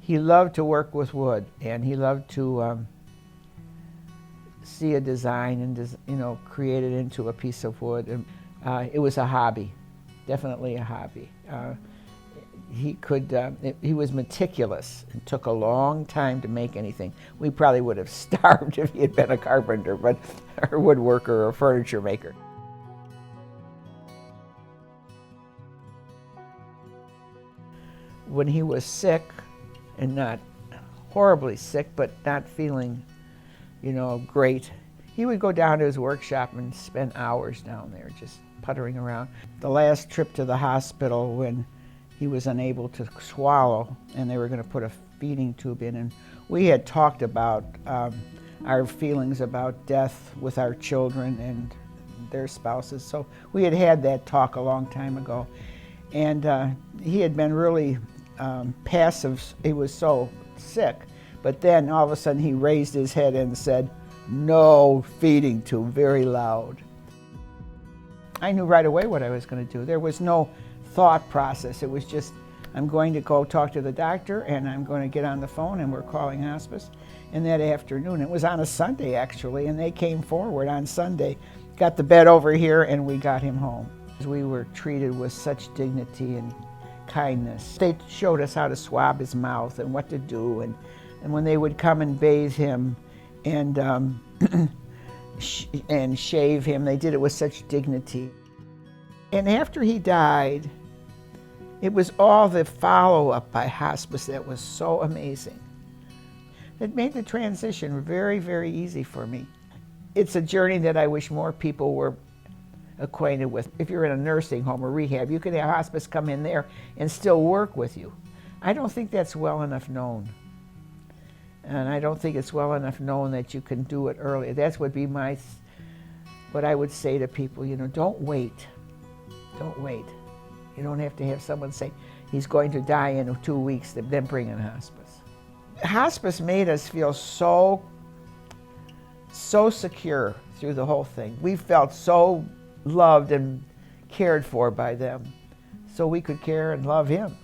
He loved to work with wood, and he loved to see a design and create it into a piece of wood. And it was a hobby, definitely a hobby. He was meticulous. It took a long time to make anything. We probably would have starved if he had been a carpenter, or woodworker, or a furniture maker. When he was sick, and not horribly sick, but not feeling, great, he would go down to his workshop and spend hours down there just puttering around. The last trip to the hospital, when he was unable to swallow and they were going to put a feeding tube in, and we had talked about our feelings about death with our children and their spouses. So we had had that talk a long time ago. And he had been really passive. He was so sick. But then all of a sudden he raised his head and said, "No feeding tube," very loud. I knew right away what I was going to do. There was no thought process. It was just, I'm going to go talk to the doctor, and I'm going to get on the phone, and we're calling hospice. And that afternoon, it was on a Sunday actually, and they came forward on Sunday, got the bed over here, and we got him home. We were treated with such dignity and kindness. They showed us how to swab his mouth and what to do, and when they would come and bathe him and and shave him, they did it with such dignity. And after he died, it was all the follow-up by hospice that was so amazing. It made the transition very, very easy for me. It's a journey that I wish more people were acquainted with. If you're in a nursing home or rehab, you can have hospice come in there and still work with you. I don't think that's well enough known. And I don't think it's well enough known that you can do it early. That's what I would say to people, don't wait. Don't wait. You don't have to have someone say, he's going to die in 2 weeks, then bring in hospice. Hospice made us feel so secure through the whole thing. We felt so loved and cared for by them, so we could care and love him.